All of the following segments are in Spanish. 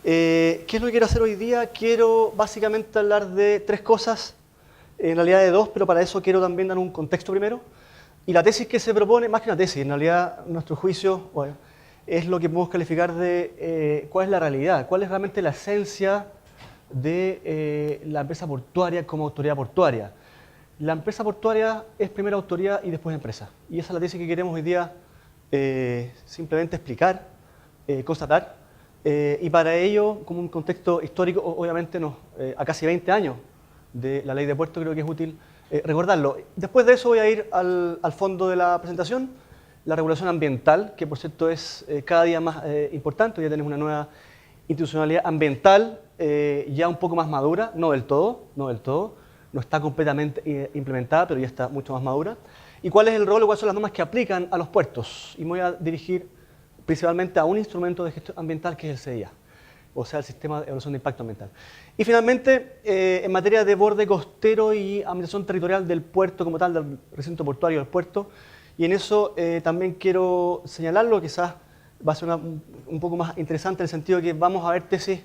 ¿Qué es lo que quiero hacer hoy día? Quiero básicamente hablar de tres cosas, en realidad de dos, pero para eso quiero también dar un contexto primero. Y la tesis que se propone, más que una tesis, en realidad nuestro juicio bueno, es lo que podemos calificar de cuál es la realidad, cuál es realmente la esencia de la empresa portuaria como autoridad portuaria. La empresa portuaria es primero autoridad y después empresa. Y esa es la tesis que queremos hoy día simplemente explicar, constatar. Y para ello, como un contexto histórico, obviamente a casi 20 años de la ley de puertos, creo que es útil recordarlo. Después de eso voy a ir al fondo de la presentación, la regulación ambiental, que por cierto es cada día más importante. Ya tenemos una nueva institucionalidad ambiental ya un poco más madura, no del todo, no está completamente implementada, pero ya está mucho más madura. ¿Y cuál es el rol o cuáles son las normas que aplican a los puertos? Y me voy a dirigir principalmente a un instrumento de gestión ambiental que es el CIA, o sea, el Sistema de Evaluación de Impacto Ambiental. Y finalmente, en materia de borde costero y administración territorial del puerto como tal, del recinto portuario del puerto, y en eso también quiero señalarlo, quizás va a ser un poco más interesante en el sentido de que vamos a ver tesis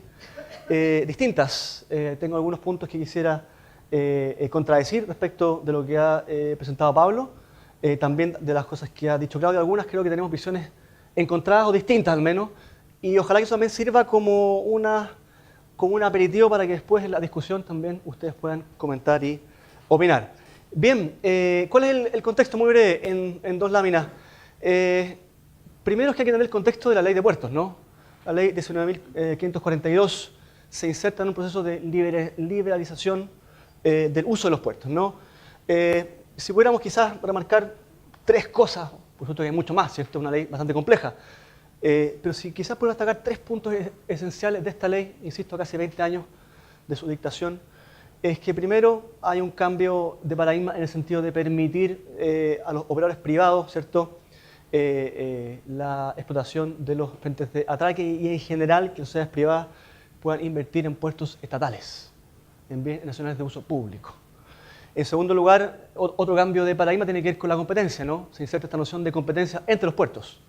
distintas. Tengo algunos puntos que quisiera contradecir respecto de lo que ha presentado Pablo, también de las cosas que ha dicho Claudio. Algunas creo que tenemos visiones encontradas o distintas al menos, y ojalá que eso también sirva como un aperitivo para que después en la discusión también ustedes puedan comentar y opinar. Bien, ¿cuál es el contexto? Muy breve, en dos láminas. Primero es que hay que tener el contexto de la ley de puertos, ¿no? La ley 19.542 se inserta en un proceso de liberalización del uso de los puertos, ¿no? Si pudiéramos quizás remarcar tres cosas, por supuesto que hay mucho más, ¿cierto? Es una ley bastante compleja, pero si quizás puedo destacar tres puntos esenciales de esta ley, insisto, casi 20 años de su dictación, es que primero hay un cambio de paradigma en el sentido de permitir a los operadores privados, ¿cierto? La explotación de los frentes de atraque y en general que las sociedades privadas puedan invertir en puertos estatales, en bienes nacionales de uso público. En segundo lugar, otro cambio de paradigma tiene que ver con la competencia, ¿no? Se inserta esta noción de competencia entre los puertos.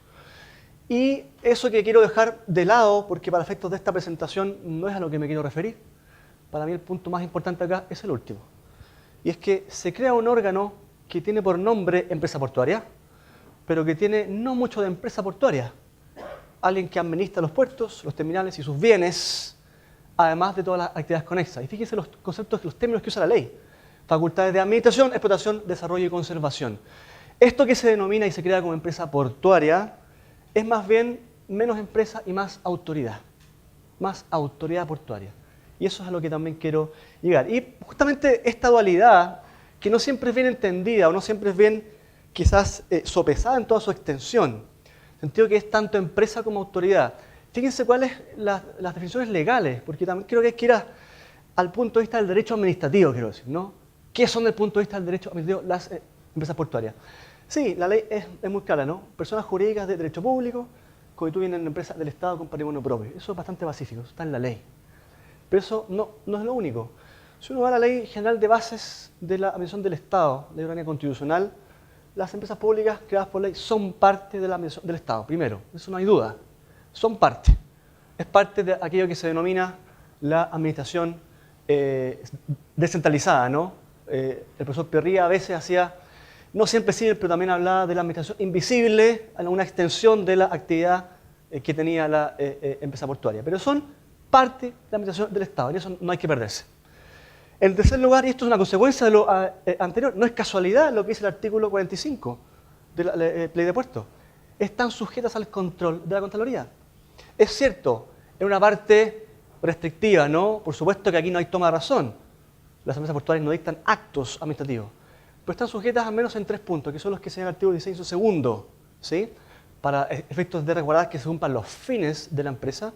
Y eso que quiero dejar de lado, porque para efectos de esta presentación no es a lo que me quiero referir, para mí el punto más importante acá es el último. Y es que se crea un órgano que tiene por nombre empresa portuaria, pero que tiene no mucho de empresa portuaria. Alguien que administra los puertos, los terminales y sus bienes, además de todas las actividades conexas. Y fíjense los conceptos, los términos que usa la ley. Facultades de administración, explotación, desarrollo y conservación. Esto que se denomina y se crea como empresa portuaria es más bien menos empresa y más autoridad portuaria. Y eso es a lo que también quiero llegar. Y justamente esta dualidad, que no siempre es bien entendida o no siempre es bien quizás sopesada en toda su extensión, en el sentido que es tanto empresa como autoridad. Fíjense cuáles las definiciones legales, porque también creo que hay que ir al punto de vista del derecho administrativo, quiero decir, ¿no? ¿Qué son desde el punto de vista del derecho administrativo las empresas portuarias? Sí, la ley es muy clara, ¿no? Personas jurídicas de derecho público constituyen en empresas del Estado con patrimonio propio. Eso es bastante pacífico, eso está en la ley. Pero eso no es lo único. Si uno va a la Ley General de Bases de la Administración del Estado, Ley Orgánica Constitucional, las empresas públicas creadas por ley son parte de la administración del Estado, primero, eso no hay duda. Son parte. Es parte de aquello que se denomina la administración descentralizada, ¿no? El profesor Perría a veces hacía, no siempre sí, pero también hablaba de la administración invisible, una extensión de la actividad que tenía la empresa portuaria. Pero son parte de la administración del Estado, y eso no hay que perderse. En tercer lugar, y esto es una consecuencia de lo anterior, no es casualidad lo que dice el artículo 45 de la ley de puertos. Están sujetas al control de la Contraloría. Es cierto, en una parte restrictiva, ¿no? Por supuesto que aquí no hay toma de razón. Las empresas portuarias no dictan actos administrativos, pero están sujetas al menos en tres puntos, que son los que señala el artículo 16 segundo, ¿sí? Para efectos de resguardar que se cumplan los fines de la empresa,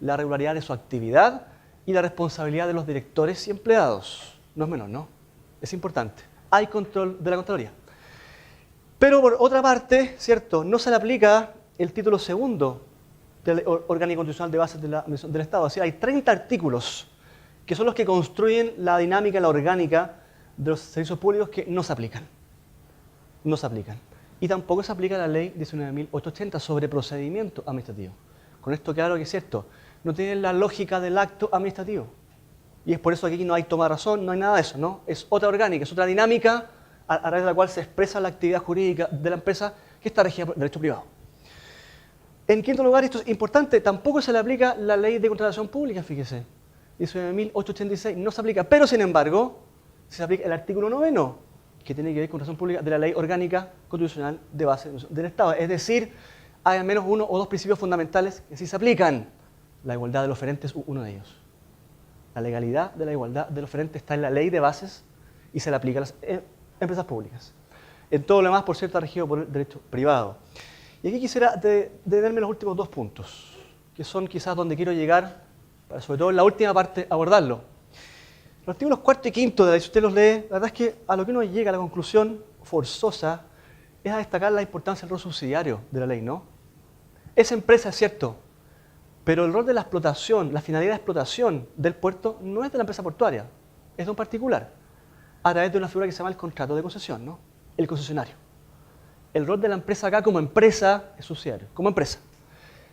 la regularidad de su actividad y la responsabilidad de los directores y empleados. No es menor, ¿no? Es importante. Hay control de la Contraloría. Pero por otra parte, ¿cierto? No se le aplica el título segundo de la Orgánica Constitucional de Bases de la Administración del Estado. Así hay 30 artículos que son los que construyen la dinámica, la orgánica de los servicios públicos que no se aplican. No se aplican. Y tampoco se aplica la ley 19.880 sobre procedimiento administrativo. Con esto claro que es cierto, no tienen la lógica del acto administrativo. Y es por eso que aquí no hay toma de razón, no hay nada de eso, ¿no? Es otra orgánica, es otra dinámica a través de la cual se expresa la actividad jurídica de la empresa que está regida por derecho privado. En quinto lugar, esto es importante, tampoco se le aplica la ley de contratación pública, fíjese. 19.886 no se aplica, pero sin embargo, se aplica el artículo 9º, que tiene que ver con contratación pública de la ley orgánica constitucional de base del Estado. Es decir, hay al menos uno o dos principios fundamentales que sí se aplican. La igualdad de los oferentes es uno de ellos. La legalidad de la igualdad de los oferentes está en la ley de bases y se le aplica a las empresas públicas. En todo lo demás, por cierto, está regido por el derecho privado. Y aquí quisiera detenerme los últimos dos puntos, que son quizás donde quiero llegar, para sobre todo en la última parte abordarlo. Los artículos 4 y 5 de la ley, si usted los lee, la verdad es que a lo que uno llega a la conclusión forzosa es a destacar la importancia del rol subsidiario de la ley, ¿no? Esa empresa es cierto, pero el rol de la explotación, la finalidad de explotación del puerto no es de la empresa portuaria, es de un particular, a través de una figura que se llama el contrato de concesión, ¿no? El concesionario. El rol de la empresa acá como empresa es subsidiario, como empresa.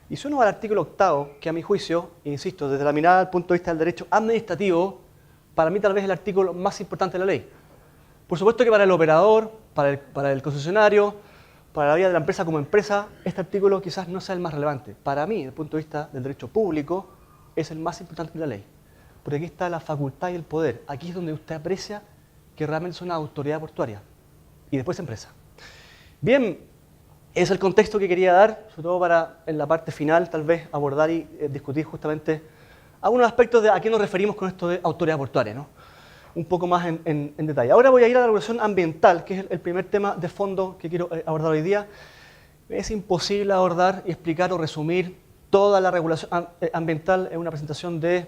Y si uno va al artículo 8, que a mi juicio, insisto, desde la mirada del punto de vista del derecho administrativo, para mí tal vez es el artículo más importante de la ley. Por supuesto que para el operador, para el concesionario, para la vida de la empresa como empresa, este artículo quizás no sea el más relevante. Para mí, desde el punto de vista del derecho público, es el más importante de la ley. Porque aquí está la facultad y el poder. Aquí es donde usted aprecia que realmente es una autoridad portuaria. Y después empresa. Bien, es el contexto que quería dar, sobre todo para en la parte final tal vez abordar y discutir justamente algunos aspectos de a qué nos referimos con esto de autoridad portuaria, ¿no? Un poco más en detalle. Ahora voy a ir a la regulación ambiental, que es el primer tema de fondo que quiero abordar hoy día. Es imposible abordar y explicar o resumir toda la regulación ambiental en una presentación de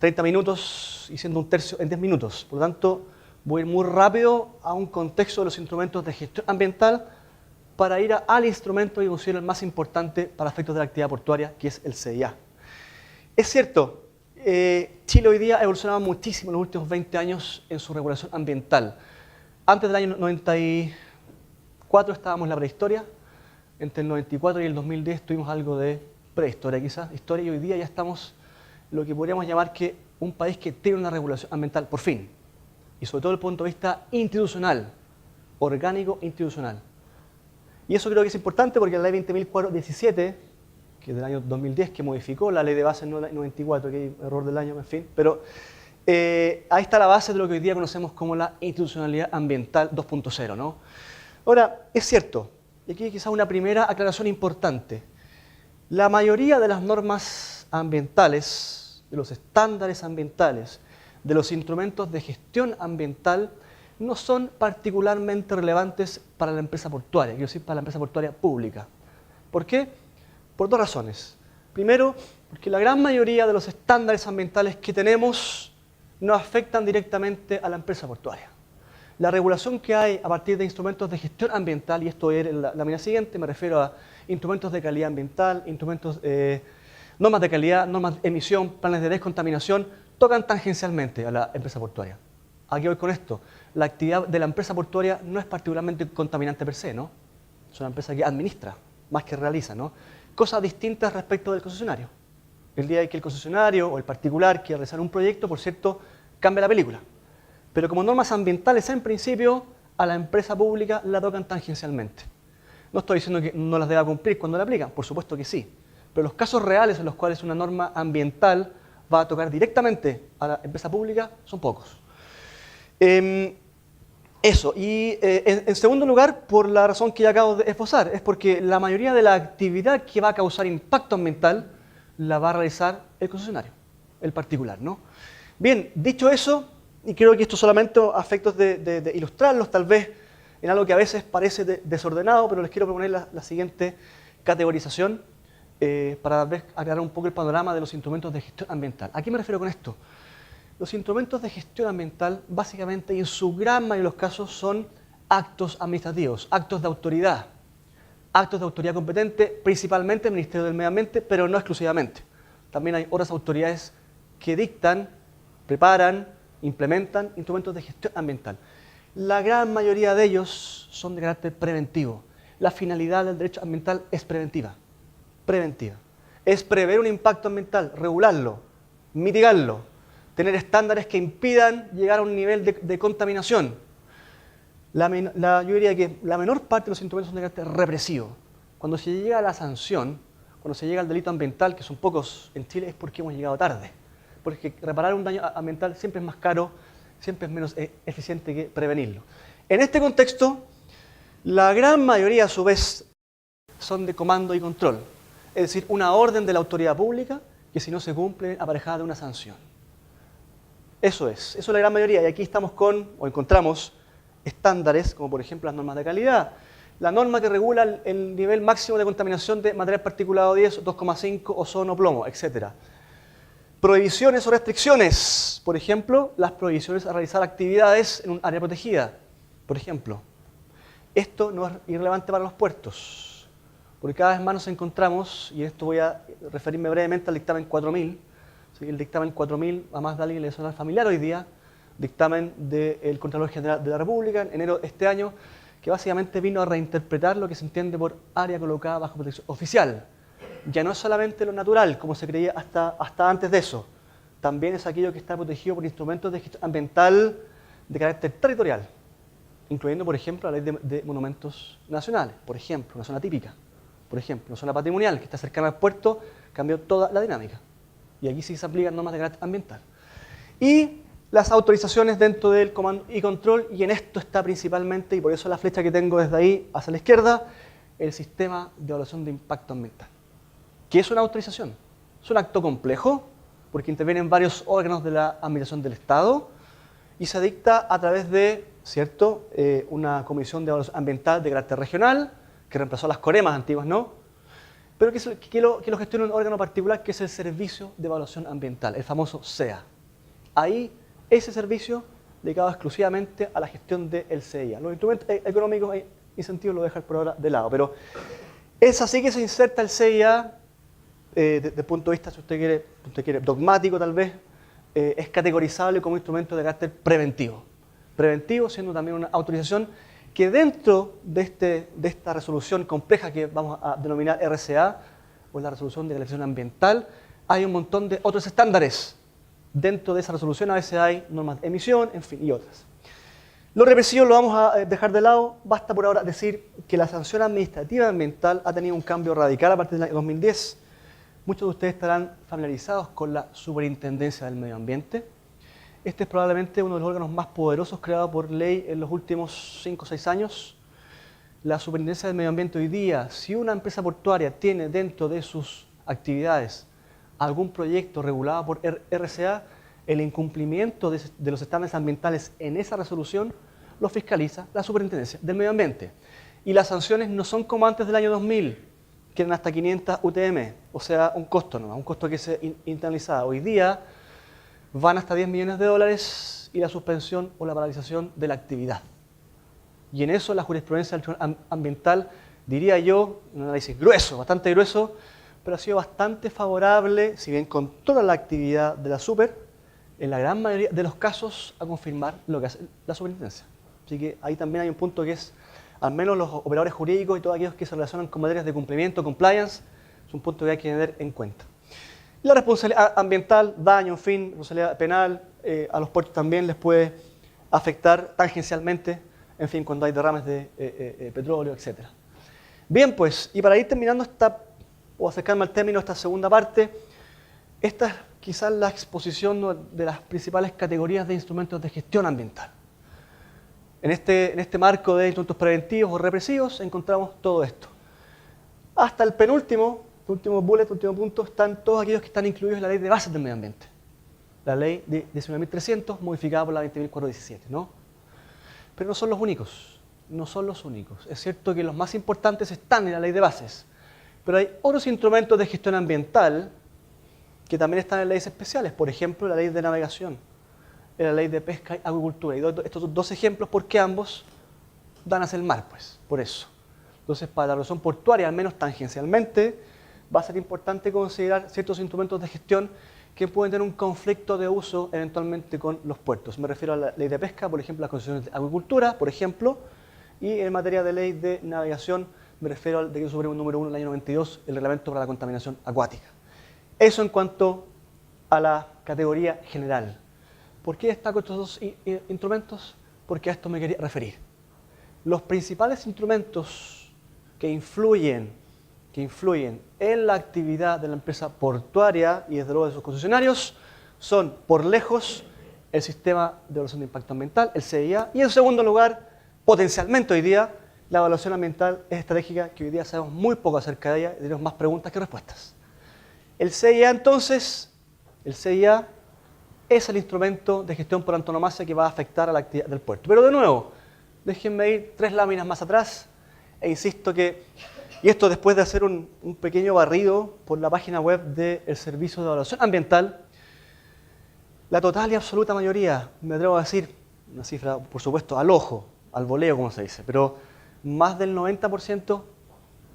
30 minutos y siendo un tercio en 10 minutos. Por lo tanto, voy a ir muy rápido a un contexto de los instrumentos de gestión ambiental para ir al instrumento que considero el más importante para efectos de la actividad portuaria, que es el CIA. Es cierto, Chile hoy día ha evolucionado muchísimo en los últimos 20 años en su regulación ambiental. Antes del año 94 estábamos en la prehistoria, entre el 94 y el 2010 tuvimos algo de prehistoria quizás, historia, y hoy día ya estamos lo que podríamos llamar que un país que tiene una regulación ambiental, por fin, y sobre todo desde el punto de vista institucional, orgánico institucional. Y eso creo que es importante porque la ley 20.417, que es del año 2010, que modificó la ley de base 94, que hay error del año, en fin, pero ahí está la base de lo que hoy día conocemos como la institucionalidad ambiental 2.0, ¿no? Ahora, es cierto, y aquí quizás una primera aclaración importante, la mayoría de las normas ambientales, de los estándares ambientales, de los instrumentos de gestión ambiental, no son particularmente relevantes para la empresa portuaria, quiero decir, para la empresa portuaria pública. ¿Por qué? Por dos razones. Primero, porque la gran mayoría de los estándares ambientales que tenemos no afectan directamente a la empresa portuaria. La regulación que hay a partir de instrumentos de gestión ambiental, y esto es la línea siguiente, me refiero a instrumentos de calidad ambiental, normas de calidad, normas de emisión, planes de descontaminación, tocan tangencialmente a la empresa portuaria. ¿A qué voy con esto? La actividad de la empresa portuaria no es particularmente contaminante per se, ¿no? Es una empresa que administra, más que realiza, ¿no? Cosas distintas respecto del concesionario. El día en que el concesionario o el particular quiere realizar un proyecto, por cierto, cambia la película. Pero como normas ambientales, en principio, a la empresa pública la tocan tangencialmente. No estoy diciendo que no las deba cumplir cuando la aplican, por supuesto que sí. Pero los casos reales en los cuales una norma ambiental va a tocar directamente a la empresa pública son pocos. Eso, y en segundo lugar, por la razón que ya acabo de esbozar, es porque la mayoría de la actividad que va a causar impacto ambiental la va a realizar el concesionario, el particular, ¿no? Bien, dicho eso, y creo que esto solamente a efectos de ilustrarlos, tal vez en algo que a veces parece desordenado, pero les quiero proponer la siguiente categorización para tal vez aclarar un poco el panorama de los instrumentos de gestión ambiental. ¿A qué me refiero con esto? Los instrumentos de gestión ambiental, básicamente y en su gran mayoría de los casos, son actos administrativos, actos de autoridad competente, principalmente el Ministerio del Medio Ambiente, pero no exclusivamente. También hay otras autoridades que dictan, preparan, implementan instrumentos de gestión ambiental. La gran mayoría de ellos son de carácter preventivo. La finalidad del derecho ambiental es preventiva. es prever un impacto ambiental, regularlo, mitigarlo, tener estándares que impidan llegar a un nivel de contaminación. Yo diría que la menor parte de los instrumentos son de carácter represivo. Cuando se llega a la sanción, cuando se llega al delito ambiental, que son pocos en Chile, es porque hemos llegado tarde. Porque reparar un daño ambiental siempre es más caro, siempre es menos eficiente que prevenirlo. En este contexto, la gran mayoría, a su vez, son de comando y control. Es decir, una orden de la autoridad pública que si no se cumple, aparejada de una sanción. Eso es la gran mayoría. Y aquí estamos o encontramos estándares, como por ejemplo las normas de calidad. La norma que regula el nivel máximo de contaminación de material particulado 10, 2,5, ozono, plomo, etc. Prohibiciones o restricciones. Por ejemplo, las prohibiciones a realizar actividades en un área protegida. Por ejemplo, esto no es irrelevante para los puertos, porque cada vez más nos encontramos, y esto voy a referirme brevemente al dictamen 4000, ¿sí? El dictamen 4000, a más de alguien le suena familiar hoy día, dictamen del Contralor General de la República, en enero de este año, que básicamente vino a reinterpretar lo que se entiende por área colocada bajo protección oficial. Ya no es solamente lo natural, como se creía hasta antes de eso, también es aquello que está protegido por instrumentos de gestión ambiental de carácter territorial, incluyendo, por ejemplo, la ley de monumentos nacionales, por ejemplo, una zona típica, por ejemplo, una zona patrimonial que está cercana al puerto, cambió toda la dinámica. Y aquí sí se aplican normas de carácter ambiental. Y las autorizaciones dentro del comando y control, y en esto está principalmente, y por eso la flecha que tengo desde ahí hacia la izquierda, el sistema de evaluación de impacto ambiental. ¿Qué es una autorización? Es un acto complejo, porque intervienen varios órganos de la administración del Estado, y se dicta a través de, ¿cierto?, una comisión de evaluación ambiental de carácter regional, que reemplazó a las COREMAS antiguas, ¿no? Pero que lo gestiona un órgano particular, que es el Servicio de Evaluación Ambiental, el famoso SEA. Ahí, ese servicio dedicado exclusivamente a la gestión del CIA. Los instrumentos económicos hay incentivos, lo voy a dejar por ahora de lado, pero es así que se inserta el CIA desde el punto de vista, si usted quiere, dogmático tal vez, es categorizable como instrumento de carácter preventivo. Preventivo siendo también una autorización que dentro de esta resolución compleja que vamos a denominar RCA, o la resolución de calificación ambiental, hay un montón de otros estándares. Dentro de esa resolución a veces hay normas de emisión, en fin, y otras. Lo represivo lo vamos a dejar de lado. Basta por ahora decir que la sanción administrativa ambiental ha tenido un cambio radical a partir del año 2010. Muchos de ustedes estarán familiarizados con la Superintendencia del Medio Ambiente. Este es probablemente uno de los órganos más poderosos creados por ley en los últimos 5 o 6 años. La Superintendencia del Medio Ambiente hoy día, si una empresa portuaria tiene dentro de sus actividades algún proyecto regulado por RCA, el incumplimiento de los estándares ambientales en esa resolución lo fiscaliza la Superintendencia del Medio Ambiente. Y las sanciones no son como antes del año 2000, que eran hasta 500 UTM, o sea, un costo nomás, un costo que se internalizaba. Hoy día van hasta 10 millones de dólares y la suspensión o la paralización de la actividad. Y en eso la jurisprudencia del Tribunal Ambiental, diría yo, un análisis grueso, bastante grueso, pero ha sido bastante favorable, si bien con toda la actividad de la Super, en la gran mayoría de los casos, a confirmar lo que hace la superintendencia. Así que ahí también hay un punto que es, al menos los operadores jurídicos y todos aquellos que se relacionan con materias de cumplimiento, compliance, es un punto que hay que tener en cuenta. La responsabilidad ambiental, daño, en fin, responsabilidad penal, a los puertos también les puede afectar tangencialmente, en fin, cuando hay derrames de petróleo, etc. Bien, pues, y para ir terminando o acercarme al término de esta segunda parte, esta es quizás la exposición de las principales categorías de instrumentos de gestión ambiental. En este marco de instrumentos preventivos o represivos encontramos todo esto. Hasta el último bullet, último punto, están todos aquellos que están incluidos en la Ley de Bases del Medio Ambiente. La Ley de 19.300, modificada por la 20.417, ¿no? Pero no son los únicos, no son los únicos. Es cierto que los más importantes están en la Ley de Bases, pero hay otros instrumentos de gestión ambiental que también están en leyes especiales, por ejemplo, la Ley de Navegación, la Ley de Pesca y Acuicultura. Y doy estos dos ejemplos porque ambos dan hacia el mar, pues, por eso. Entonces, para la razón portuaria, al menos tangencialmente, va a ser importante considerar ciertos instrumentos de gestión que pueden tener un conflicto de uso eventualmente con los puertos. Me refiero a la Ley de Pesca, por ejemplo, las concesiones de acuicultura, por ejemplo, y en materia de Ley de Navegación, me refiero al Decreto Supremo número 1 del año 92, el Reglamento para la Contaminación Acuática. Eso en cuanto a la categoría general. ¿Por qué destaco estos dos instrumentos? Porque a esto me quería referir. Los principales instrumentos que influyen en la actividad de la empresa portuaria y desde luego de sus concesionarios son, por lejos, el sistema de evaluación de impacto ambiental, el CIA, y en segundo lugar, potencialmente hoy día, la evaluación ambiental es estratégica, que hoy día sabemos muy poco acerca de ella y tenemos más preguntas que respuestas. El CIA entonces, el CIA es el instrumento de gestión por antonomasia que va a afectar a la actividad del puerto. Pero de nuevo, déjenme ir 3 láminas más atrás e insisto que, y esto después de hacer un pequeño barrido por la página web del Servicio de Evaluación Ambiental, la total y absoluta mayoría, me atrevo a decir, una cifra por supuesto al ojo, al voleo como se dice, pero más del 90%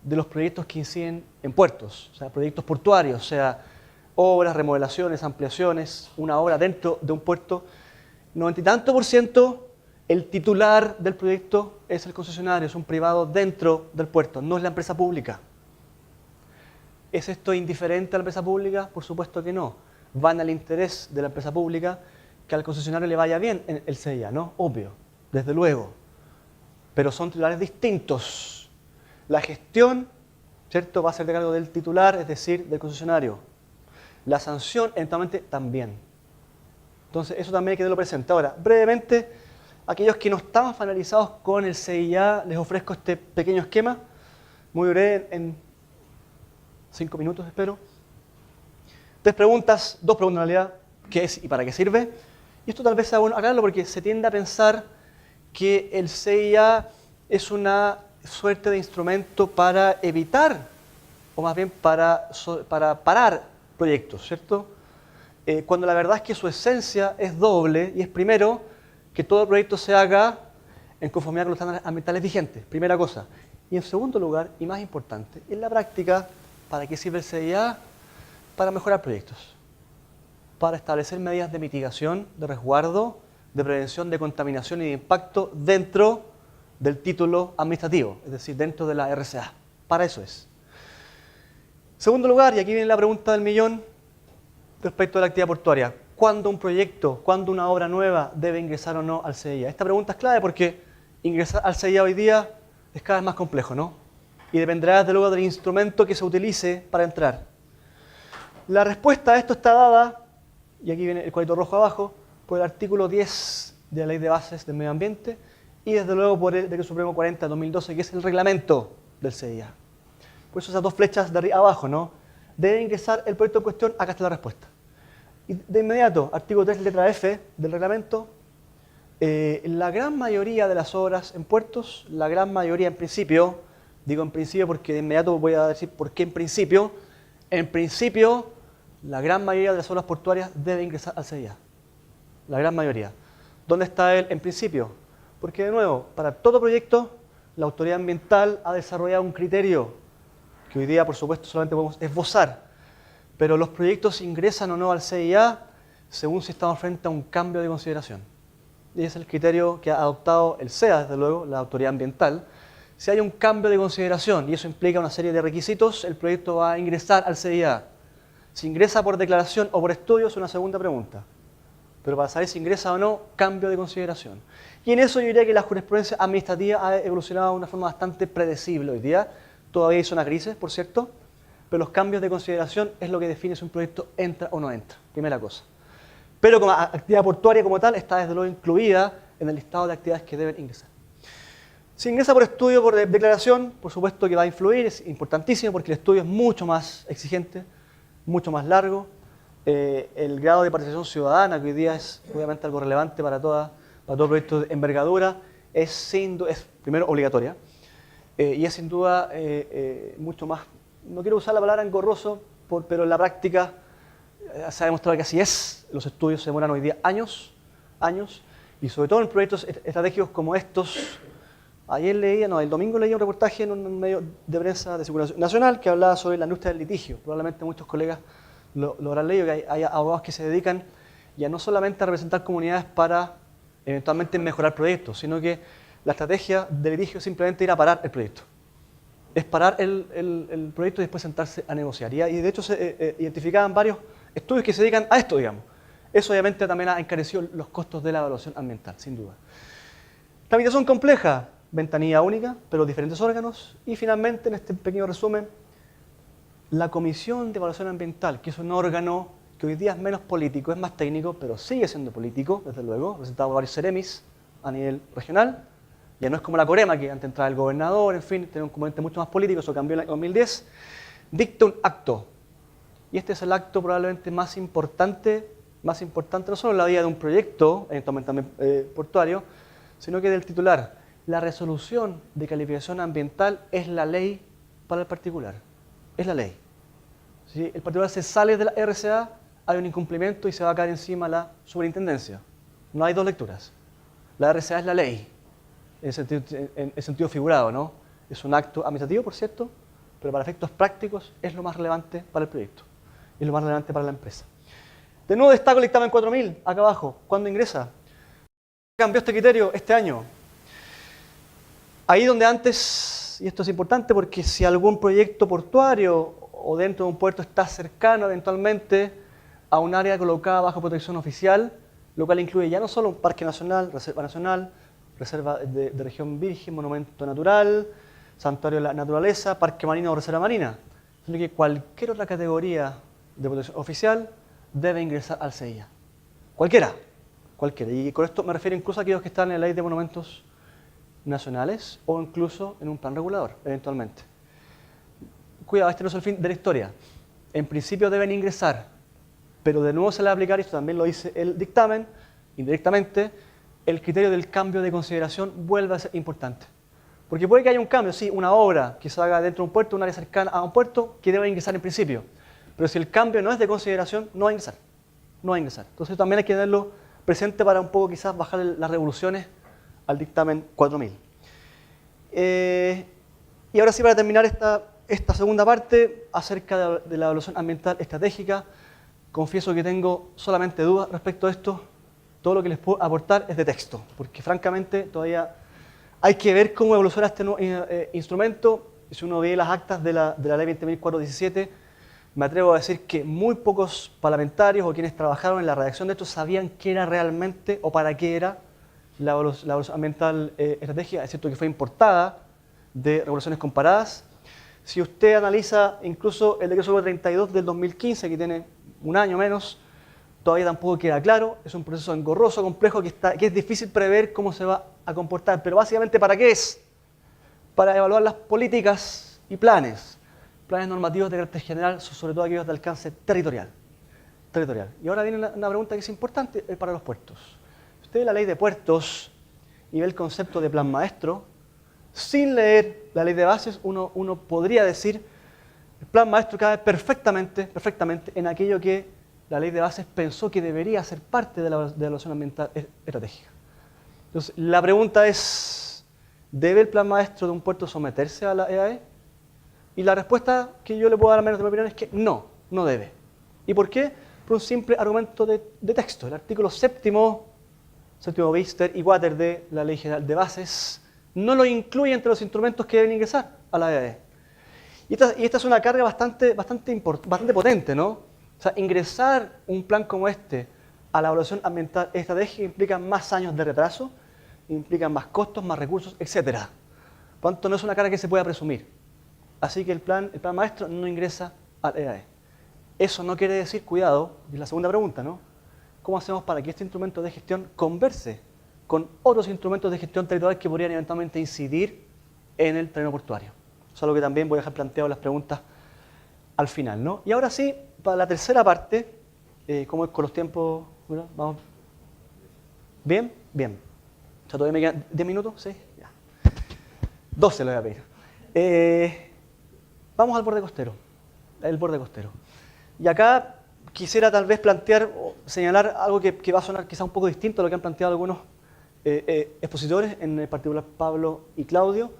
de los proyectos que inciden en puertos, o sea, proyectos portuarios, o sea, obras, remodelaciones, ampliaciones, una obra dentro de un puerto, 90 y tanto por ciento, el titular del proyecto es el concesionario, es un privado dentro del puerto, no es la empresa pública. ¿Es esto indiferente a la empresa pública? Por supuesto que no. Van al interés de la empresa pública que al concesionario le vaya bien en el CIA, ¿no? Obvio, desde luego. Pero son titulares distintos. La gestión, ¿cierto?, va a ser de cargo del titular, es decir, del concesionario. La sanción, eventualmente, también. Entonces, eso también hay que tenerlo presente. Ahora, brevemente, aquellos que no están familiarizados con el CIA, les ofrezco este pequeño esquema, muy breve, en 5 minutos, espero. 2 preguntas en realidad, ¿qué es y para qué sirve? Y esto tal vez sea bueno aclararlo porque se tiende a pensar que el CIA es una suerte de instrumento para evitar, o más bien para parar proyectos, ¿cierto? Cuando la verdad es que su esencia es doble y es primero que todo proyecto se haga en conformidad con los estándares ambientales vigentes, primera cosa. Y en segundo lugar, y más importante, en la práctica, ¿para qué sirve el CIA? Para mejorar proyectos, para establecer medidas de mitigación, de resguardo, de prevención de contaminación y de impacto dentro del título administrativo, es decir, dentro de la RCA. Para eso es. Segundo lugar, y aquí viene la pregunta del millón respecto a la actividad portuaria. ¿Cuándo un proyecto, cuándo una obra nueva debe ingresar o no al CIA? Esta pregunta es clave porque ingresar al CIA hoy día es cada vez más complejo, ¿no? Y dependerá desde luego del instrumento que se utilice para entrar. La respuesta a esto está dada, y aquí viene el cuadrito rojo abajo, por el artículo 10 de la Ley de Bases del Medio Ambiente y desde luego por el Decreto Supremo 40 de 2012, que es el reglamento del CIA. Por eso esas 2 flechas de arriba abajo, ¿no? Debe ingresar el proyecto en cuestión, acá está la respuesta. Y de inmediato, artículo 3, letra F del reglamento, la gran mayoría de las obras en puertos, la gran mayoría en principio, digo en principio porque de inmediato voy a decir por qué en principio, la gran mayoría de las obras portuarias debe ingresar al CIA. La gran mayoría. ¿Dónde está él en principio? Porque de nuevo, para todo proyecto, la autoridad ambiental ha desarrollado un criterio que hoy día, por supuesto, solamente podemos esbozar. Pero los proyectos ingresan o no al CIA según si estamos frente a un cambio de consideración. Y ese es el criterio que ha adoptado el SEA, desde luego, la autoridad ambiental. Si hay un cambio de consideración y eso implica una serie de requisitos, el proyecto va a ingresar al CIA. Si ingresa por declaración o por estudio es una segunda pregunta. Pero para saber si ingresa o no, cambio de consideración. Y en eso yo diría que la jurisprudencia administrativa ha evolucionado de una forma bastante predecible hoy día. Todavía hay zonas grises, por cierto, pero los cambios de consideración es lo que define si un proyecto entra o no entra, primera cosa. Pero como actividad portuaria como tal está desde luego incluida en el listado de actividades que deben ingresar. Si ingresa por estudio o por declaración, por supuesto que va a influir, es importantísimo porque el estudio es mucho más exigente, mucho más largo. El grado de participación ciudadana, que hoy día es obviamente algo relevante para todo proyecto de envergadura, es primero obligatoria y es sin duda mucho más, no quiero usar la palabra engorroso, pero en la práctica se ha demostrado que así es. Los estudios se demoran hoy día años, y sobre todo en proyectos estratégicos como estos. El domingo leí un reportaje en un medio de prensa de circulación nacional que hablaba sobre la industria del litigio. Probablemente muchos colegas lo habrán leído, que hay abogados que se dedican ya no solamente a representar comunidades para eventualmente mejorar proyectos, sino que la estrategia de litigio es simplemente ir a parar el proyecto. es parar el proyecto y después sentarse a negociar. Y de hecho se identificaban varios estudios que se dedican a esto, digamos. Eso obviamente también ha encarecido los costos de la evaluación ambiental, sin duda. Tramitación compleja, ventanilla única, pero diferentes órganos. Y finalmente, en este pequeño resumen, la Comisión de Evaluación Ambiental, que es un órgano que hoy día es menos político, es más técnico, pero sigue siendo político, desde luego, representado por varios ceremis a nivel regional. Ya no es como la Corema, que antes entraba el gobernador, en fin, tiene un componente mucho más político, eso cambió en el 2010. Dicta un acto. Y este es el acto probablemente más importante no solo en la vida de un proyecto, eventualmente también portuario, sino que del titular. La resolución de calificación ambiental es la ley para el particular. Es la ley. Si el particular se sale de la RCA, hay un incumplimiento y se va a caer encima la superintendencia. No hay dos lecturas. La RCA es la ley, en sentido figurado, ¿no? Es un acto administrativo, por cierto, pero para efectos prácticos es lo más relevante para el proyecto. Es lo más relevante para la empresa. De nuevo destaco el dictamen 4000, acá abajo. ¿Cuándo ingresa? Cambió este criterio este año. Ahí donde antes, y esto es importante porque si algún proyecto portuario o dentro de un puerto está cercano eventualmente a un área colocada bajo protección oficial, lo cual incluye ya no solo un parque nacional, reserva de región virgen, monumento natural, santuario de la naturaleza, parque marino o reserva marina, sino que cualquier otra categoría de protección oficial debe ingresar al CIA. Cualquiera. Y con esto me refiero incluso a aquellos que están en la ley de monumentos nacionales o incluso en un plan regulador, eventualmente. Cuidado, este no es el fin de la historia. En principio deben ingresar, pero de nuevo se le va a aplicar, y esto también lo dice el dictamen, indirectamente, el criterio del cambio de consideración vuelve a ser importante. Porque puede que haya un cambio, sí, una obra que se haga dentro de un puerto, un área cercana a un puerto, que debe ingresar en principio. Pero si el cambio no es de consideración, no va a ingresar. No va a ingresar. Entonces también hay que tenerlo presente para un poco quizás bajar las revoluciones al dictamen 4000. Y ahora sí, para terminar esta segunda parte acerca de la evaluación ambiental estratégica, confieso que tengo solamente dudas respecto a esto. Todo lo que les puedo aportar es de texto, porque francamente todavía hay que ver cómo evoluciona este nuevo instrumento. Si uno ve las actas de la ley 20.417, me atrevo a decir que muy pocos parlamentarios o quienes trabajaron en la redacción de esto sabían qué era realmente o para qué era la evaluación ambiental estratégica. Es cierto que fue importada de regulaciones comparadas. Si usted analiza incluso el decreto 32 del 2015, que tiene un año menos, todavía tampoco queda claro. Es un proceso engorroso, complejo, que es difícil prever cómo se va a comportar. Pero básicamente, ¿para qué es? Para evaluar las políticas y planes normativos de carácter general, sobre todo aquellos de alcance territorial. Y ahora viene una pregunta que es importante para los puertos. Si usted ve la ley de puertos y ve el concepto de plan maestro, sin leer la ley de bases, uno podría decir el plan maestro cabe perfectamente en aquello que la ley de bases pensó que debería ser parte de la evaluación ambiental estratégica. Entonces, la pregunta es, ¿debe el plan maestro de un puerto someterse a la EAE? Y la respuesta que yo le puedo dar, al menos de mi opinión, es que no debe. ¿Y por qué? Por un simple argumento de texto. El artículo séptimo Bister y Water de la Ley General de Bases no lo incluye entre los instrumentos que deben ingresar a la EAE. Y esta es una carga bastante potente, ¿no? O sea, ingresar un plan como este a la evaluación ambiental estratégica implica más años de retraso, implica más costos, más recursos, etc. Por tanto, no es una carga que se pueda presumir. Así que el plan maestro no ingresa al EAE. Eso no quiere decir, cuidado, es la segunda pregunta, ¿no? ¿Cómo hacemos para que este instrumento de gestión converse con otros instrumentos de gestión territorial que podrían eventualmente incidir en el terreno portuario? Eso es algo que también voy a dejar planteado en las preguntas al final, ¿no? Y ahora sí, para la tercera parte, ¿cómo es con los tiempos? Bueno, vamos. ¿Bien? Bien. O sea, todavía me quedan 10 minutos, ¿sí? Ya. 12 le voy a pedir. Vamos al borde costero, el borde costero. Y acá quisiera tal vez plantear o señalar algo que va a sonar quizá un poco distinto a lo que han planteado algunos expositores, en particular Pablo y Claudio.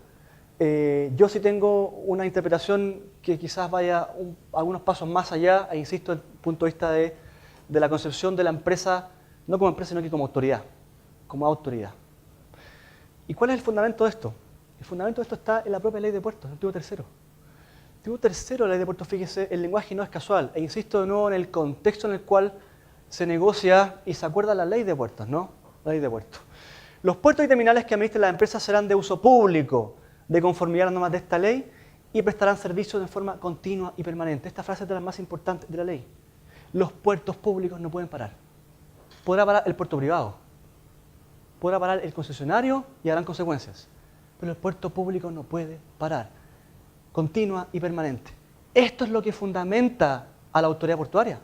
Yo sí tengo una interpretación que quizás vaya algunos pasos más allá, e insisto, desde el punto de vista de la concepción de la empresa, no como empresa, sino que como autoridad, como autoridad. ¿Y cuál es el fundamento de esto? El fundamento de esto está en la propia ley de puertos, el artículo tercero. El artículo tercero de la ley de puertos, fíjese, el lenguaje no es casual. E insisto de nuevo en el contexto en el cual se negocia y se acuerda la ley de puertos, ¿no? La ley de puertos. Los puertos y terminales que administren las empresas serán de uso público, de conformidad a las normas de esta ley, y prestarán servicios de forma continua y permanente. Esta frase es de las más importantes de la ley. Los puertos públicos no pueden parar. Podrá parar el puerto privado, podrá parar el concesionario y habrán consecuencias, pero el puerto público no puede parar, continua y permanente. Esto es lo que fundamenta a la autoridad portuaria.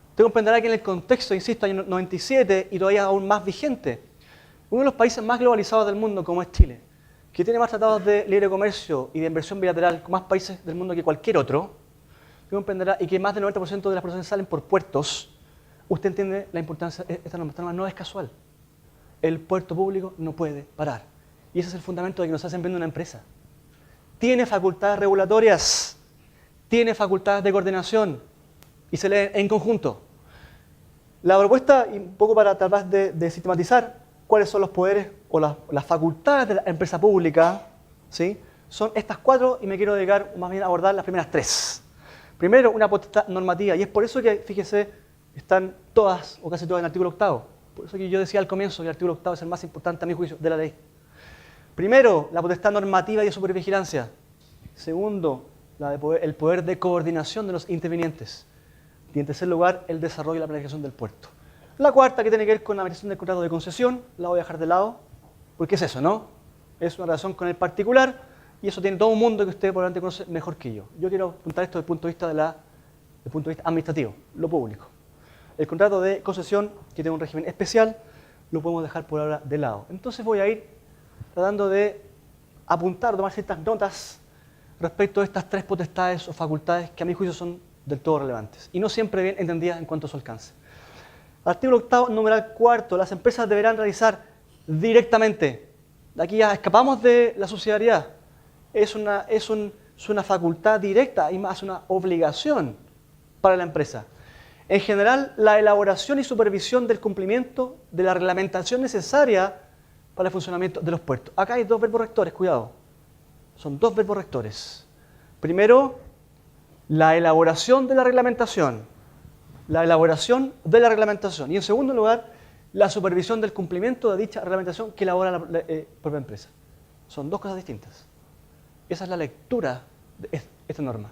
Usted comprenderá que en el contexto, insisto, año 97 y todavía aún más vigente, uno de los países más globalizados del mundo, como es Chile, que tiene más tratados de libre comercio y de inversión bilateral con más países del mundo que cualquier otro, usted comprenderá, y que más del 90% de las personas salen por puertos, usted entiende la importancia de esta norma. Esta norma no es casual. El puerto público no puede parar. Y ese es el fundamento de que nos hacen vender una empresa. Tiene facultades regulatorias, tiene facultades de coordinación y se lee en conjunto. La propuesta, y un poco para tratar de sistematizar cuáles son los poderes o las facultades de la empresa pública, ¿sí? Son estas 4 y me quiero dedicar más bien a abordar las primeras 3. Primero, una potestad normativa, y es por eso que, fíjese, están todas o casi todas en el artículo 8. Por eso que yo decía al comienzo que el artículo 8 es el más importante a mi juicio de la ley. Primero, la potestad normativa y de supervigilancia. Segundo, el poder de coordinación de los intervinientes. Y en tercer lugar, el desarrollo y la planificación del puerto. La cuarta, que tiene que ver con la mediación del contrato de concesión, la voy a dejar de lado, porque es eso, ¿no? Es una relación con el particular y eso tiene todo un mundo que usted probablemente conoce mejor que yo. Yo quiero apuntar esto desde el punto de vista administrativo, lo público. El contrato de concesión, que tiene un régimen especial, lo podemos dejar por ahora de lado. Entonces voy a ir tratando de apuntar, tomar ciertas notas respecto a estas 3 potestades o facultades que a mi juicio son del todo relevantes y no siempre bien entendidas en cuanto a su alcance. Artículo 8, numeral 4, las empresas deberán realizar directamente. De aquí ya escapamos de la subsidiariedad. Es una facultad directa y más una obligación para la empresa. En general, la elaboración y supervisión del cumplimiento de la reglamentación necesaria para el funcionamiento de los puertos. Acá hay 2 verbos rectores, cuidado. Son 2 verbos rectores. Primero, la elaboración de la reglamentación. La elaboración de la reglamentación. Y en segundo lugar, la supervisión del cumplimiento de dicha reglamentación que elabora la propia empresa. Son 2 cosas distintas. Esa es la lectura de esta norma.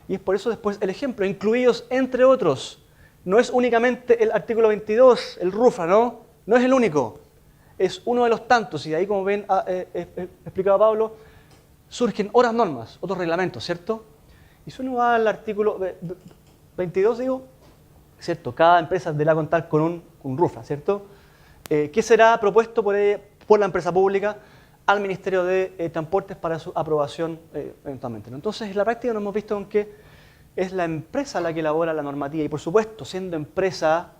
Y es por eso después el ejemplo, incluidos entre otros. No es únicamente el artículo 22, el RUFRA, ¿no? No es el único. Es uno de los tantos. Y de ahí, como ven, explicaba Pablo, surgen otras normas, otros reglamentos, ¿cierto? Y si uno va al artículo 22, digo, ¿cierto? Cada empresa deberá contar con un RUFRA, ¿cierto? Que será propuesto por la empresa pública al Ministerio de Transportes para su aprobación eventualmente, ¿no? Entonces, en la práctica nos hemos visto en que es la empresa la que elabora la normativa y, por supuesto, siendo empresa,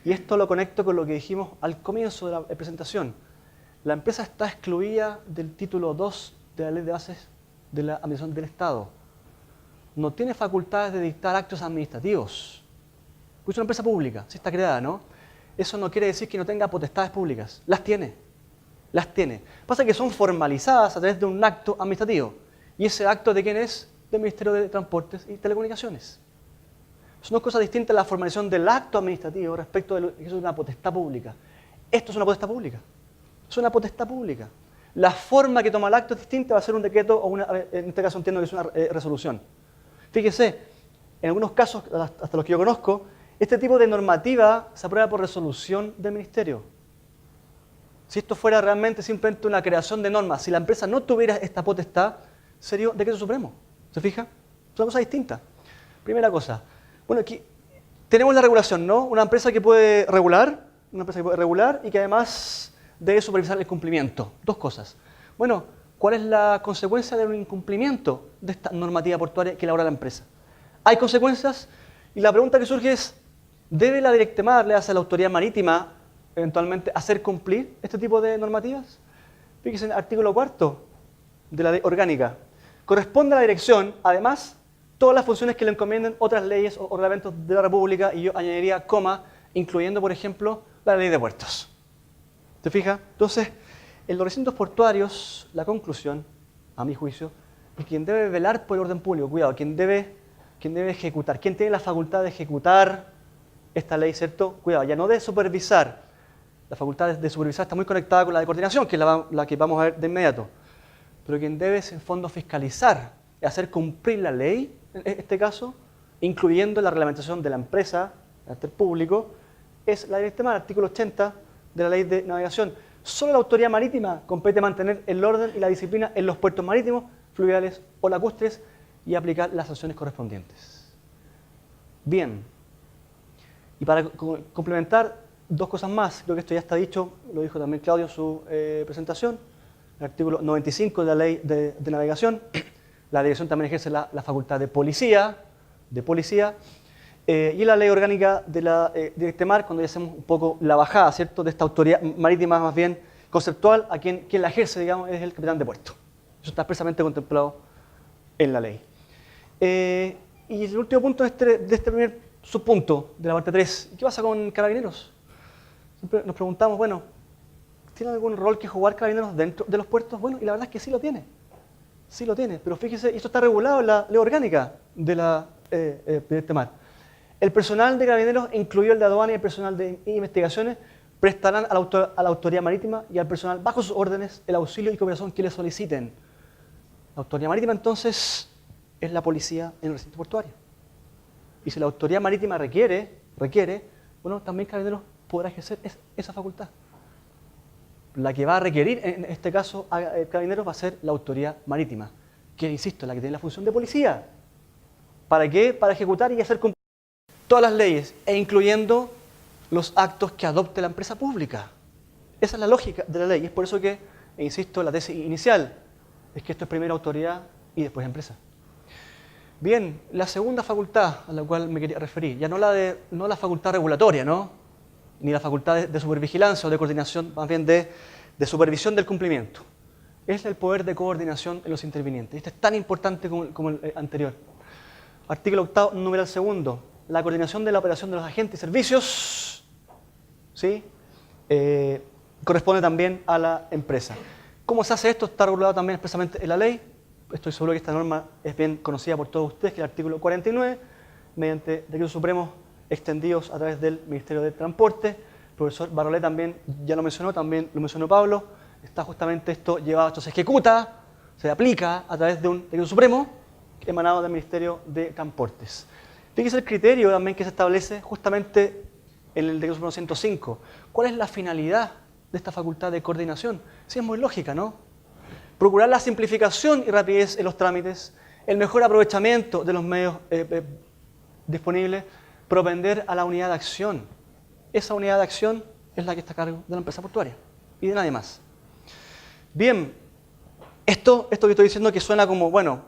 y esto lo conecto con lo que dijimos al comienzo de la presentación, la empresa está excluida del título 2 de la Ley de Bases de la Administración del Estado. No tiene facultades de dictar actos administrativos. Es una empresa pública, sí está creada, ¿no? Eso no quiere decir que no tenga potestades públicas. Las tiene. Las tiene. Pasa que son formalizadas a través de un acto administrativo. ¿Y ese acto de quién es? Del Ministerio de Transportes y Telecomunicaciones. Son 2 cosas distintas la formalización del acto administrativo respecto de lo que es una potestad pública. Esto es una potestad pública. Es una potestad pública. La forma que toma el acto es distinta, va a ser un decreto o en este caso entiendo que es una resolución. Fíjese, en algunos casos, hasta los que yo conozco, este tipo de normativa se aprueba por resolución del ministerio. Si esto fuera realmente simplemente una creación de normas, si la empresa no tuviera esta potestad, sería decreto supremo. ¿Se fija? Es una cosa distinta. Primera cosa. Bueno, aquí tenemos la regulación, ¿no? Una empresa que puede regular y que además debe supervisar el cumplimiento. 2 cosas. Bueno, ¿cuál es la consecuencia de un incumplimiento de esta normativa portuaria que elabora la empresa? ¿Hay consecuencias? Y la pregunta que surge es, ¿debe la Directemar, le hace a la autoridad marítima, eventualmente hacer cumplir este tipo de normativas? Fíjense en el artículo 4 de la ley orgánica. Corresponde a la dirección, además, todas las funciones que le encomienden otras leyes o reglamentos de la República, y yo añadiría coma, incluyendo, por ejemplo, la ley de puertos. ¿Se fija? Entonces, En los recintos portuarios, la conclusión, a mi juicio, es quien debe velar por el orden público, cuidado, quien debe ejecutar, quien tiene la facultad de ejecutar esta ley, ¿cierto? Cuidado, ya no de supervisar. La facultad de supervisar está muy conectada con la de coordinación, que es la que vamos a ver de inmediato. Pero quien debe, en fondo, fiscalizar y hacer cumplir la ley, en este caso, incluyendo la reglamentación de la empresa, de carácter público, es la Directemar, artículo 80 de la Ley de Navegación. Solo la autoridad marítima compete mantener el orden y la disciplina en los puertos marítimos, fluviales o lacustres y aplicar las sanciones correspondientes. Bien, y para complementar, dos cosas más, creo que esto ya está dicho, lo dijo también Claudio en su presentación, el artículo 95 de la Ley de Navegación, la dirección también ejerce la facultad de policía, y la ley orgánica de la Directemar, cuando ya hacemos un poco la bajada, ¿cierto?, de esta autoridad marítima más bien conceptual, a quien la ejerce, digamos, es el capitán de puerto. Eso está expresamente contemplado en la ley. Y el último punto de este primer subpunto de la parte 3, ¿qué pasa con Carabineros? Siempre nos preguntamos, bueno, ¿tiene algún rol que jugar Carabineros dentro de los puertos? Bueno, y la verdad es que sí lo tiene. Sí lo tiene, pero fíjese, y esto está regulado en la ley orgánica de la Directemar. El personal de Carabineros, incluido el de aduana y el personal de investigaciones, prestarán a la autoridad marítima y al personal bajo sus órdenes el auxilio y cooperación que le soliciten. La autoridad marítima, entonces, es la policía en el recinto portuario. Y si la autoridad marítima requiere, bueno, también Carabineros podrá ejercer esa facultad. La que va a requerir, en este caso, a Carabineros va a ser la autoridad marítima, que, insisto, es la que tiene la función de policía. ¿Para qué? Para ejecutar y hacer cumplir todas las leyes, e incluyendo los actos que adopte la empresa pública. Esa es la lógica de la ley, y es por eso que, insisto, la tesis inicial es que esto es primero autoridad y después empresa. Bien, la segunda facultad a la cual me quería referir, ya no la facultad regulatoria, ¿no?, ni la facultad de supervigilancia o de coordinación, más bien de supervisión del cumplimiento. Es el poder de coordinación en los intervinientes. Este es tan importante como el anterior. Artículo 8º, numeral 2. La coordinación de la operación de los agentes y servicios, ¿sí?, corresponde también a la empresa. ¿Cómo se hace esto? Está regulado también expresamente en la ley. Estoy seguro que esta norma es bien conocida por todos ustedes, que es el artículo 49, mediante decretos supremos extendidos a través del Ministerio de Transporte. El profesor Barolé también ya lo mencionó, también lo mencionó Pablo. Está justamente esto llevado, esto se ejecuta, se aplica a través de un decreto supremo emanado del Ministerio de Transportes. Fíjese el criterio también que se establece justamente en el decreto supremo 105. ¿Cuál es la finalidad de esta facultad de coordinación? Sí, es muy lógica, ¿no? Procurar la simplificación y rapidez en los trámites, el mejor aprovechamiento de los medios disponibles, propender a la unidad de acción. Esa unidad de acción es la que está a cargo de la empresa portuaria y de nadie más. Bien, esto que estoy diciendo que suena como, bueno,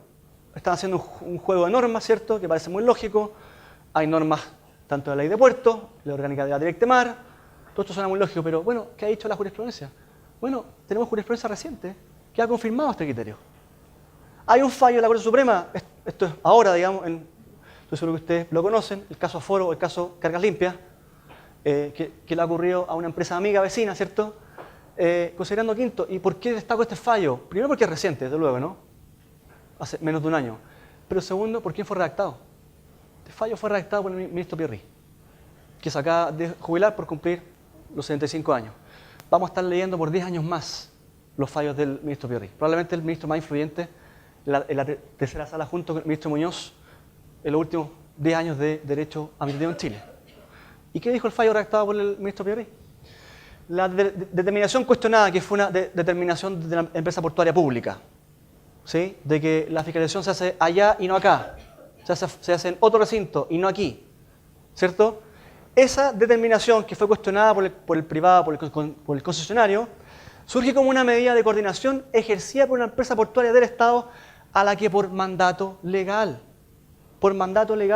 están haciendo un juego de normas, ¿cierto?, que parece muy lógico. Hay normas tanto de la ley de puertos, la orgánica de la Directemar, todo esto suena muy lógico, pero bueno, ¿qué ha dicho la jurisprudencia? Bueno, tenemos jurisprudencia reciente que ha confirmado este criterio. Hay un fallo de la Corte Suprema, esto es ahora, digamos, estoy seguro que ustedes lo conocen, el caso Aforo o el caso Cargas Limpias, que le ha ocurrido a una empresa amiga, vecina, ¿cierto?, considerando quinto. ¿Y por qué destaco este fallo? Primero porque es reciente, desde luego, ¿no?, hace menos de un año. Pero segundo, ¿por quién fue redactado? Este fallo fue redactado por el ministro Pierri, que se acaba de jubilar por cumplir los 75 años. Vamos a estar leyendo por 10 años más los fallos del ministro Pierri. Probablemente el ministro más influyente en la tercera sala, junto con el ministro Muñoz, en los últimos 10 años de derecho administrativo en Chile. ¿Y qué dijo el fallo redactado por el ministro Pierri? La determinación cuestionada, que fue una determinación de la empresa portuaria pública, ¿sí?, de que la fiscalización se hace allá y no acá, se hace en otro recinto y no aquí, ¿cierto? Esa determinación que fue cuestionada por el privado, por el concesionario, surge como una medida de coordinación ejercida por una empresa portuaria del Estado a la que por mandato legal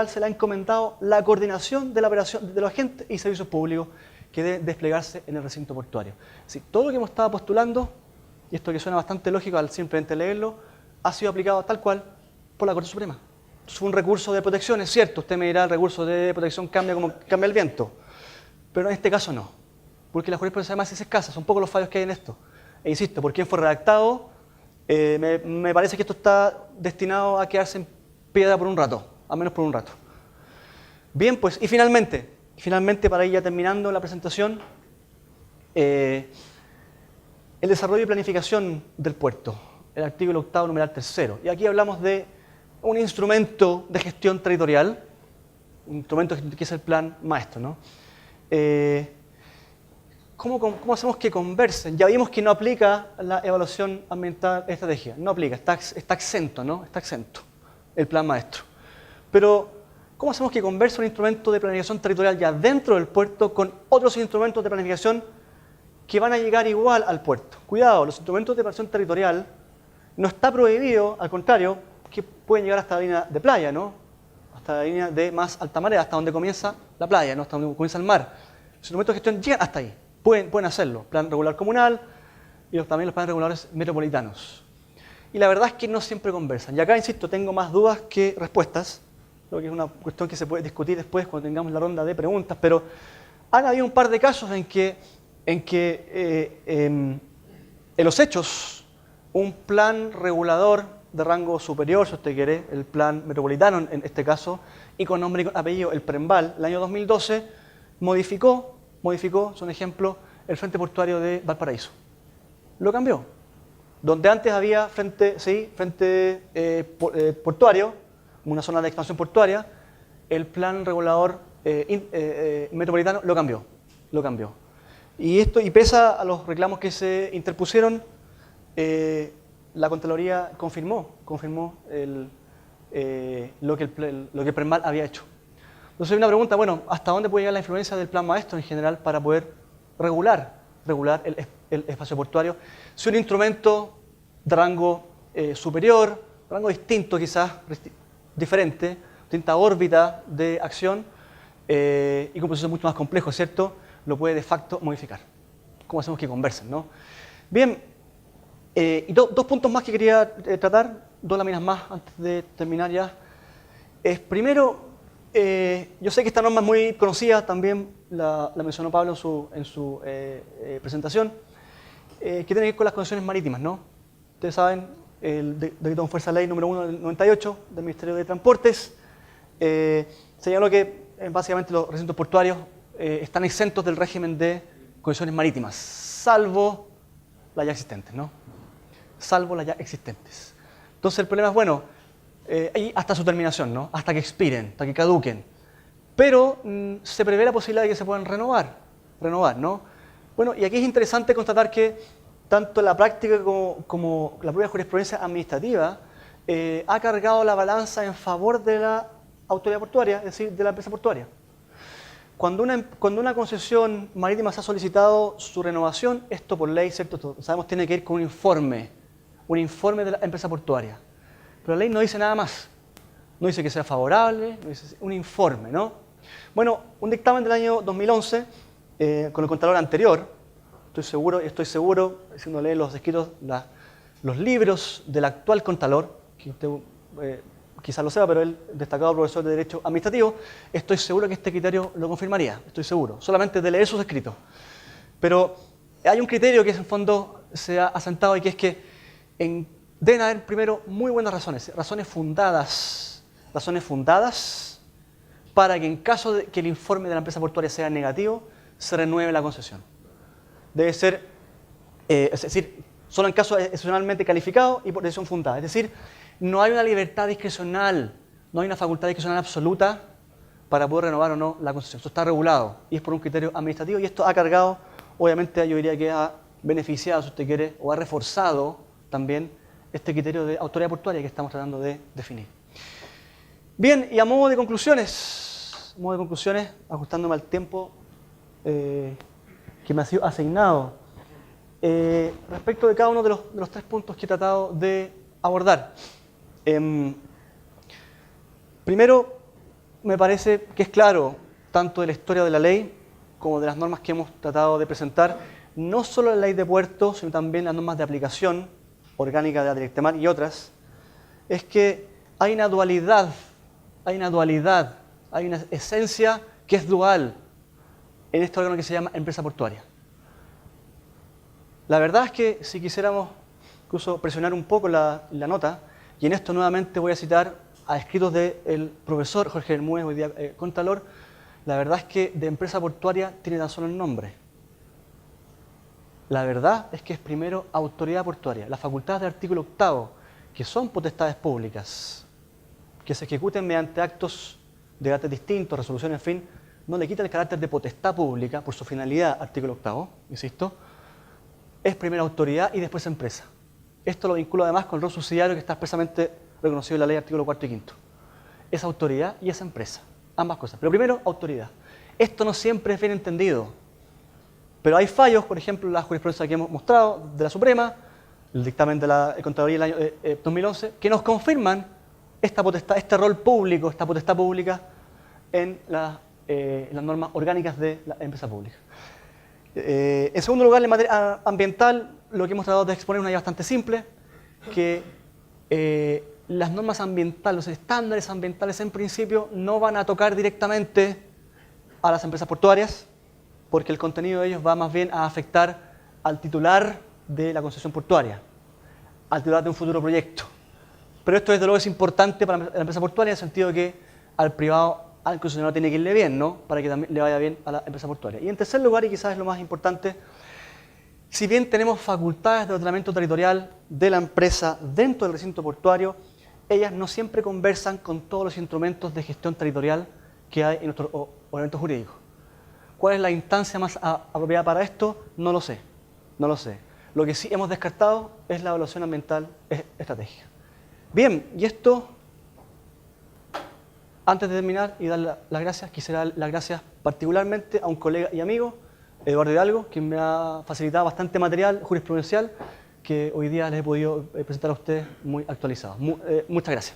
se le ha encomendado la coordinación de la operación de los agentes y servicios públicos que deben desplegarse en el recinto portuario. Sí, todo lo que hemos estado postulando, y esto que suena bastante lógico al simplemente leerlo, ha sido aplicado tal cual por la Corte Suprema. Fue un recurso de protección, es cierto, usted me dirá, el recurso de protección cambia como cambia el viento, pero en este caso no, porque la jurisprudencia además es escasa, son pocos los fallos que hay en esto. E insisto, por quién fue redactado, me parece que esto está destinado a quedarse en piedra por un rato, al menos por un rato. Bien, pues, y finalmente para ir ya terminando la presentación, el desarrollo y planificación del puerto, el artículo 8º, numeral 3. Y aquí hablamos de un instrumento de gestión territorial, un instrumento que es el plan maestro, ¿no? ¿Cómo hacemos que conversen? Ya vimos que no aplica la evaluación ambiental de estrategia, no aplica, está exento, ¿no? Está exento el plan maestro. Pero, ¿cómo hacemos que converse un instrumento de planificación territorial ya dentro del puerto con otros instrumentos de planificación que van a llegar igual al puerto? Cuidado, los instrumentos de planificación territorial no está prohibido, al contrario, que pueden llegar hasta la línea de playa, ¿no? Hasta la línea de más alta marea, hasta donde comienza la playa, ¿no? Hasta donde comienza el mar. Los instrumentos de gestión llegan hasta ahí, pueden hacerlo. Plan regular comunal y también los planes regulares metropolitanos. Y la verdad es que no siempre conversan. Y acá, insisto, tengo más dudas que respuestas. Creo que es una cuestión que se puede discutir después cuando tengamos la ronda de preguntas, pero han habido un par de casos en que en los hechos un plan regulador de rango superior, si usted quiere, el plan metropolitano en este caso, y con nombre y apellido, el PREMBAL, el año 2012, modificó, es un ejemplo, el frente portuario de Valparaíso. Lo cambió. Donde antes había frente portuario, una zona de expansión portuaria, el plan regulador metropolitano lo cambió. Y pese a los reclamos que se interpusieron, la Contraloría confirmó lo que el PREMBAL había hecho. Entonces hay una pregunta, bueno, ¿hasta dónde puede llegar la influencia del plan maestro en general para poder regular el espacio portuario? Si un instrumento de rango superior, rango distinto quizás, diferente, distinta órbita de acción y con procesos mucho más complejos, ¿cierto?, lo puede de facto modificar. ¿Cómo hacemos que conversen, no? Bien, y dos puntos más que quería tratar, dos láminas más antes de terminar ya. Primero, yo sé que esta norma es muy conocida, también la mencionó Pablo en su presentación, que tiene que ver con las concesiones marítimas, ¿no? Ustedes saben, el decreto con fuerza ley número 1 del 98 del Ministerio de Transportes señaló que básicamente los recintos portuarios están exentos del régimen de concesiones marítimas, salvo las ya existentes, ¿no? Salvo las ya existentes. Entonces el problema es, bueno, ahí hasta su terminación, ¿no? Hasta que expiren, hasta que caduquen. Pero se prevé la posibilidad de que se puedan renovar, ¿no? Bueno, y aquí es interesante constatar que tanto la práctica como la propia jurisprudencia administrativa ha cargado la balanza en favor de la autoridad portuaria, es decir, de la empresa portuaria. Cuando una concesión marítima se ha solicitado su renovación, esto por ley, ¿cierto? Sabemos, tiene que ir con un informe de la empresa portuaria. Pero la ley no dice nada más. No dice que sea favorable, no dice un informe, ¿no? Bueno, un dictamen del año 2011, con el contralor anterior, estoy seguro, haciendo leer los escritos, los libros del actual contralor, que usted quizás lo sepa, pero él, destacado profesor de Derecho Administrativo, estoy seguro que este criterio lo confirmaría, estoy seguro, solamente de leer sus escritos. Pero hay un criterio que en el fondo se ha asentado y que es que deben haber primero muy buenas razones fundadas para que en caso de que el informe de la empresa portuaria sea negativo, se renueve la concesión. Debe ser, es decir, solo en caso excepcionalmente calificado y por decisión fundada. Es decir, no hay una libertad discrecional, no hay una facultad discrecional absoluta para poder renovar o no la concesión. Esto está regulado y es por un criterio administrativo y esto ha cargado, obviamente yo diría que ha beneficiado, si usted quiere, o ha reforzado también este criterio de autoridad portuaria que estamos tratando de definir. Bien, y a modo de conclusiones, ajustándome al tiempo que me ha sido asignado, respecto de cada uno de los 3 puntos que he tratado de abordar. Primero, me parece que es claro, tanto de la historia de la ley como de las normas que hemos tratado de presentar, no solo la ley de puertos, sino también las normas de aplicación orgánica de la Directemar y otras, es que hay una dualidad, hay una esencia que es dual en este órgano que se llama empresa portuaria. La verdad es que si quisiéramos incluso presionar un poco la nota, y en esto nuevamente voy a citar a escritos del profesor Jorge Bermúdez, hoy día Contralor, la verdad es que de empresa portuaria tiene tan solo el nombre. La verdad es que es primero autoridad portuaria. Las facultades del artículo 8º, que son potestades públicas, que se ejecuten mediante actos de carácter distinto, resoluciones, en fin, no le quitan el carácter de potestad pública por su finalidad, artículo 8º, insisto, es primera autoridad y después empresa. Esto lo vinculo además con el rol subsidiario que está expresamente reconocido en la ley artículo 4 y 5. Es autoridad y es empresa, ambas cosas. Pero primero, autoridad. Esto no siempre es bien entendido, pero hay fallos, por ejemplo, la jurisprudencia que hemos mostrado de la Suprema, el dictamen de la Contraloría del año 2011, que nos confirman esta potestad, este rol público, esta potestad pública en las normas orgánicas de la empresa pública. En segundo lugar, en materia ambiental, lo que hemos tratado de exponer es una idea bastante simple, que las normas ambientales, los estándares ambientales en principio no van a tocar directamente a las empresas portuarias, porque el contenido de ellos va más bien a afectar al titular de la concesión portuaria, al titular de un futuro proyecto. Pero esto desde luego es importante para la empresa portuaria en el sentido de que al privado, al concesionario tiene que irle bien, ¿no? Para que también le vaya bien a la empresa portuaria. Y en tercer lugar, y quizás es lo más importante, si bien tenemos facultades de ordenamiento territorial de la empresa dentro del recinto portuario, ellas no siempre conversan con todos los instrumentos de gestión territorial que hay en nuestro ordenamiento jurídico. ¿Cuál es la instancia más apropiada para esto? No lo sé, no lo sé. Lo que sí hemos descartado es la evaluación ambiental estratégica. Bien, y esto, antes de terminar y dar las gracias, quisiera dar las gracias particularmente a un colega y amigo, Eduardo Hidalgo, quien me ha facilitado bastante material jurisprudencial que hoy día les he podido presentar a ustedes muy actualizado. Muchas gracias.